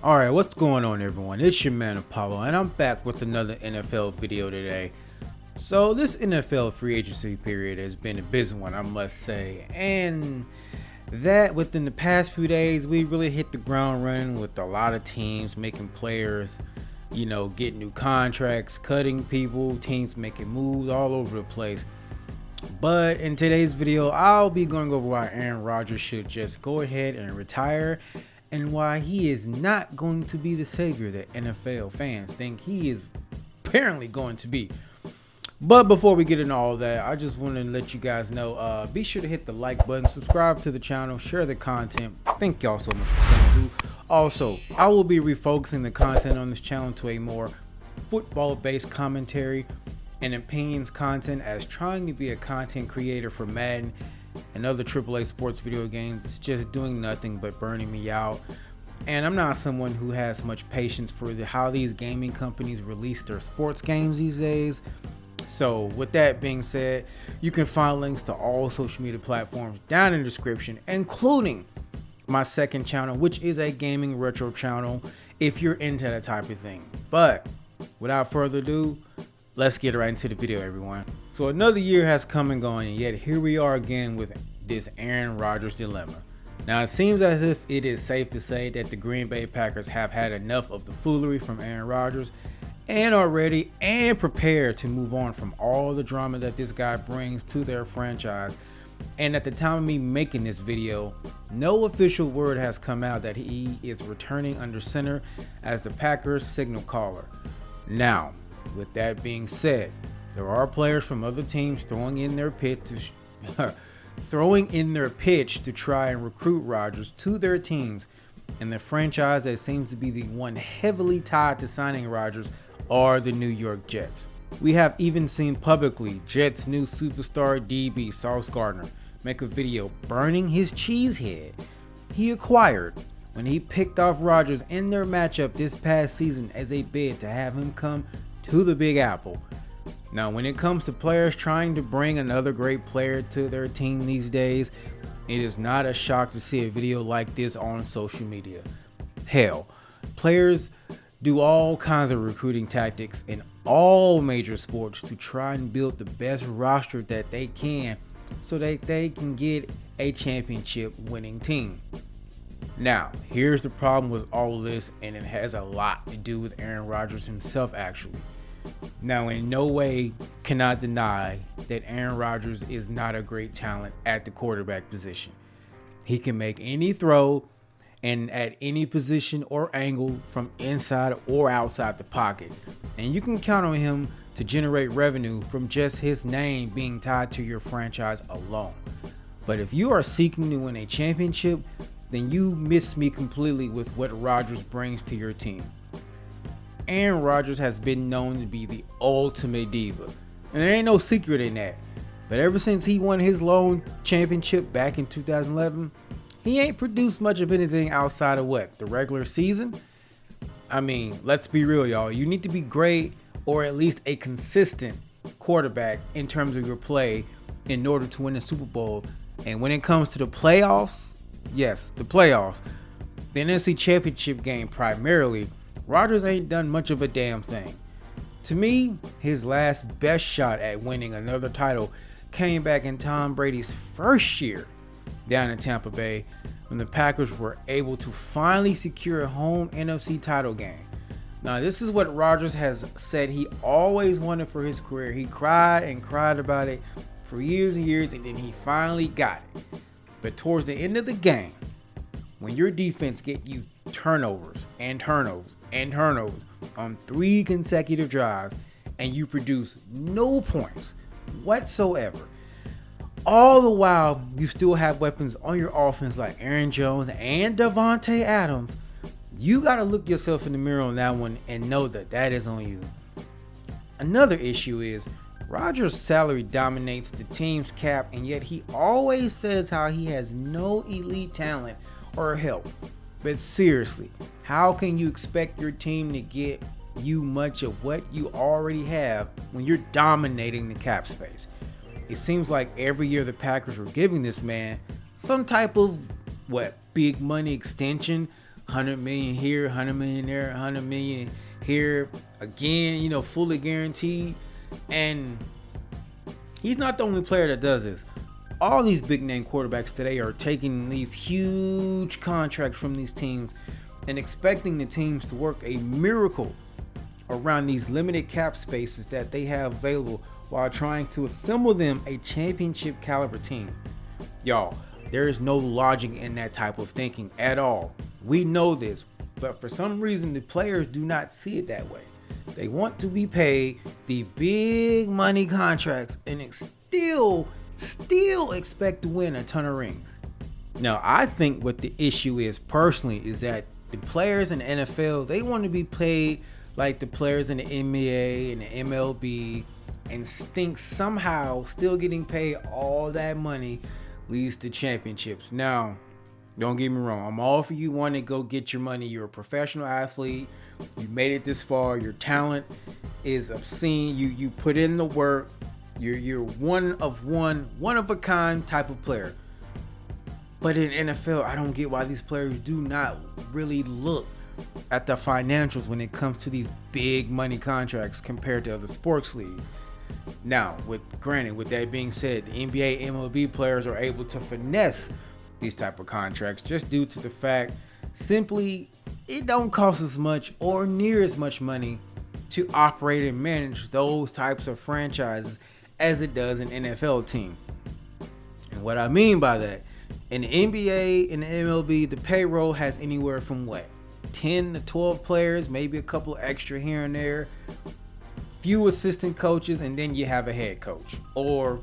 Alright, what's going on everyone? It's your man Apollo and I'm back with another NFL video today. So this NFL free agency period has been a busy one, I must say, and that within the past few days we really hit the ground running with a lot of teams making players, getting new contracts, cutting people, teams making moves all over the place. But in today's video I'll be going over why Aaron Rodgers should just go ahead and retire, and why he is not going to be the savior that NFL fans think he is apparently going to be. But before we get into all that, I just want to let you guys know, be sure to hit the like button, subscribe to the channel, share the content. Thank y'all so much for coming through. Also, I will be refocusing the content on this channel to a more football-based commentary and opinions content, as trying to be a content creator for Madden and other AAA sports video games. It's just doing nothing but burning me out, and I'm not someone who has much patience for how these gaming companies release their sports games these days. So with that being said, you can find links to all social media platforms down in the description, including my second channel, which is a gaming retro channel if you're into that type of thing. But without further ado, let's get right into the video, everyone. So another year has come and gone, and yet here we are again with this Aaron Rodgers dilemma. Now it seems as if it is safe to say that the Green Bay Packers have had enough of the foolery from Aaron Rodgers and are ready and prepared to move on from all the drama that this guy brings to their franchise. And at the time of me making this video, no official word has come out that he is returning under center as the Packers signal caller. Now, with that being said, there are players from other teams throwing in their pitch to try and recruit Rodgers to their teams, and the franchise that seems to be the one heavily tied to signing Rodgers are the New York Jets. We have even seen publicly Jets' new superstar DB Sauce Gardner make a video burning his cheese head he acquired when he picked off Rodgers in their matchup this past season as a bid to have him come to the Big Apple. Now, when it comes to players trying to bring another great player to their team these days, it is not a shock to see a video like this on social media. Hell, players do all kinds of recruiting tactics in all major sports to try and build the best roster that they can so that they can get a championship winning team. Now, here's the problem with all of this, and it has a lot to do with Aaron Rodgers himself actually. Now, in no way can I deny that Aaron Rodgers is not a great talent at the quarterback position. He can make any throw and at any position or angle from inside or outside the pocket, and you can count on him to generate revenue from just his name being tied to your franchise alone. But if you are seeking to win a championship, then you miss me completely with what Rodgers brings to your team. Aaron Rodgers has been known to be the ultimate diva, and there ain't no secret in that. But ever since he won his lone championship back in 2011, he ain't produced much of anything outside of the regular season. I mean, let's be real, y'all. You need to be great, or at least a consistent quarterback in terms of your play, in order to win a Super Bowl. And when it comes to the playoffs, yes, the playoffs, the NFC Championship game primarily, Rodgers ain't done much of a damn thing. To me, his last best shot at winning another title came back in Tom Brady's first year down in Tampa Bay, when the Packers were able to finally secure a home NFC title game. Now, this is what Rodgers has said he always wanted for his career. He cried and cried about it for years and years, and then he finally got it. But towards the end of the game, when your defense get you turnovers and turnovers and turnovers on 3 consecutive drives, and you produce no points whatsoever, all the while you still have weapons on your offense like Aaron Jones and Devontae Adams, you got to look yourself in the mirror on that one and know that that is on you. Another issue is Rodgers' salary dominates the team's cap, and yet he always says how he has no elite talent or help. But seriously, how can you expect your team to get you much of what you already have when you're dominating the cap space? It seems like every year the Packers were giving this man some type of big money extension 100 million here, 100 million there, 100 million here again, fully guaranteed. And he's not the only player that does this. All these big name quarterbacks today are taking these huge contracts from these teams and expecting the teams to work a miracle around these limited cap spaces that they have available while trying to assemble them a championship caliber team. Y'all, there is no logic in that type of thinking at all. We know this, but for some reason the players do not see it that way. They want to be paid the big money contracts and still expect to win a ton of rings. Now, I think what the issue is personally is that the players in the NFL, they want to be paid like the players in the NBA and the MLB, and think somehow still getting paid all that money leads to championships. Now, don't get me wrong. I'm all for you wanting to go get your money. You're a professional athlete. You made it this far. Your talent is obscene. You put in the work. You're one of a kind type of player. But in NFL, I don't get why these players do not really look at the financials when it comes to these big money contracts compared to other sports leagues. Now, with that being said, the NBA, MLB players are able to finesse these type of contracts just due to the fact simply it don't cost as much or near as much money to operate and manage those types of franchises as it does an NFL team. And what I mean by that, in the NBA and the MLB, the payroll has anywhere from 10 to 12 players, maybe a couple extra here and there, few assistant coaches, and then you have a head coach. Or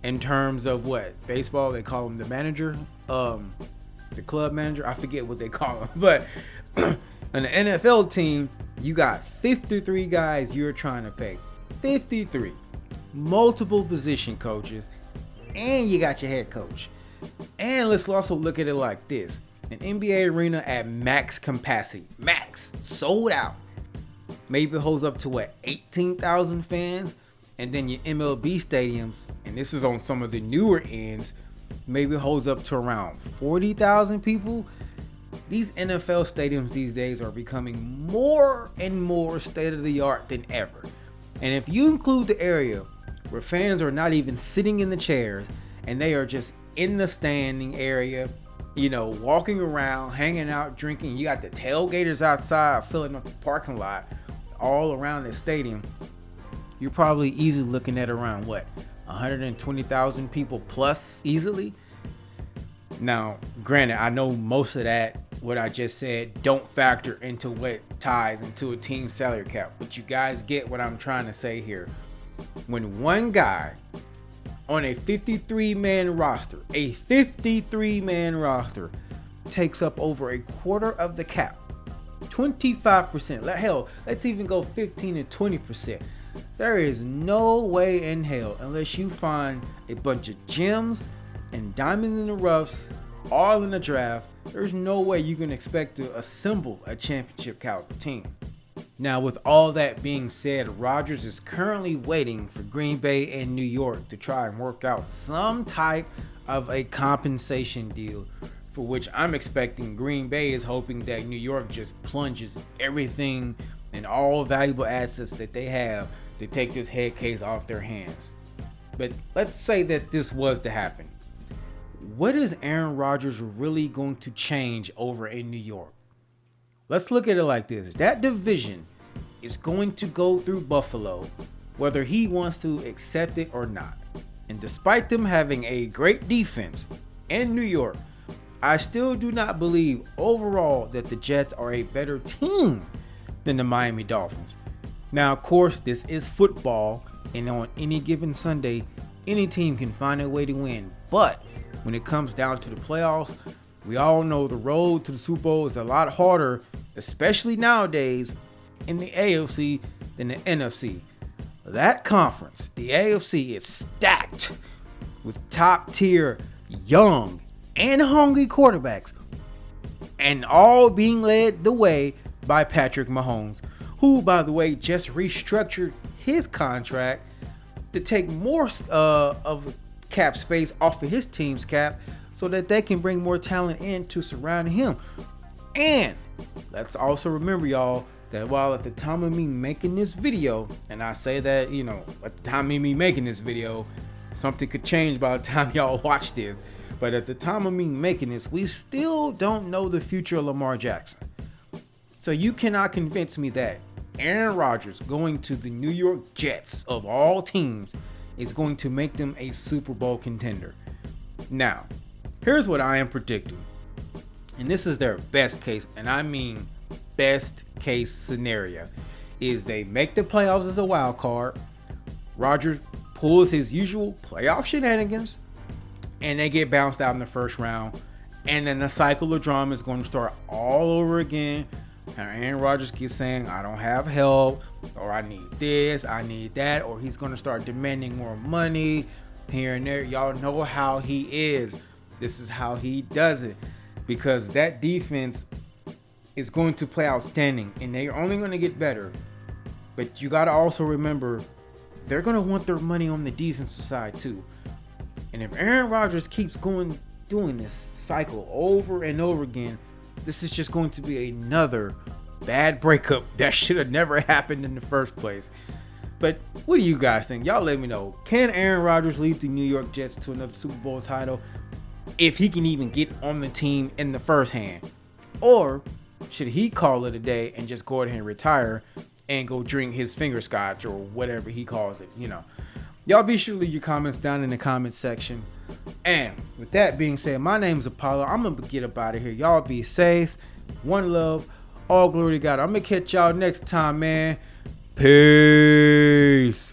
in terms of baseball, they call him the manager, the club manager. I forget what they call him, but on the NFL team, you got 53 guys you're trying to pay. 53, multiple position coaches, and you got your head coach. And let's also look at it like this: an NBA arena at max capacity, sold out, maybe holds up to 18,000 fans, and then your MLB stadiums, and this is on some of the newer ends, maybe holds up to around 40,000 people. These NFL stadiums these days are becoming more and more state of the art than ever. And if you include the area where fans are not even sitting in the chairs and they are just in the standing area, walking around, hanging out, drinking, you got the tailgaters outside filling up the parking lot all around the stadium, you're probably easily looking at around 120,000 people plus easily. Now, granted, I know most of that, what I just said, don't factor into what ties into a team salary cap, but you guys get what I'm trying to say here. When one guy on a 53-man roster, takes up over a quarter of the cap, 25%, hell, let's even go 15 to 20%. There is no way in hell, unless you find a bunch of gems and diamonds in the roughs, all in the draft, there's no way you can expect to assemble a championship caliber team. Now, with all that being said, Rodgers is currently waiting for Green Bay and New York to try and work out some type of a compensation deal, for which I'm expecting Green Bay is hoping that New York just plunges everything and all valuable assets that they have to take this head case off their hands. But let's say that this was to happen. What is Aaron Rodgers really going to change over in New York? Let's look at it like this. That division is going to go through Buffalo, whether he wants to accept it or not. And despite them having a great defense in New York, I still do not believe overall that the Jets are a better team than the Miami Dolphins. Now, of course, this is football, and on any given Sunday, any team can find a way to win. But when it comes down to the playoffs, we all know the road to the Super Bowl is a lot harder, especially nowadays in the AFC than the NFC. That conference, the AFC, is stacked with top-tier, young, and hungry quarterbacks, and all being led the way by Patrick Mahomes, who, by the way, just restructured his contract to take more of cap space off of his team's cap so that they can bring more talent in to surround him. And let's also remember, y'all, that while at the time of me making this video, and I say that, at the time of me making this video, something could change by the time y'all watch this. But at the time of me making this, we still don't know the future of Lamar Jackson. So you cannot convince me that Aaron Rodgers going to the New York Jets of all teams is going to make them a Super Bowl contender. Now, here's what I am predicting. And this is their best case, and I mean best case scenario, is they make the playoffs as a wild card. Rodgers pulls his usual playoff shenanigans, and they get bounced out in the first round. And then the cycle of drama is going to start all over again. And Aaron Rodgers keeps saying, I don't have help, or I need this, I need that, or he's going to start demanding more money here and there. Y'all know how he is. This is how he does it. Because that defense is going to play outstanding, and they're only going to get better. But you got to also remember, they're going to want their money on the defensive side too. And if Aaron Rodgers keeps doing this cycle over and over again, this is just going to be another bad breakup that should have never happened in the first place. But what do you guys think? Y'all let me know. Can Aaron Rodgers lead the New York Jets to another Super Bowl title if he can even get on the team in the first hand? Or should he call it a day and just go ahead and retire and go drink his finger scotch or whatever he calls it, Y'all be sure to leave your comments down in the comment section. And with that being said, my name is Apollo. I'm going to get up out of here. Y'all be safe. One love. All glory to God. I'm going to catch y'all next time, man. Peace.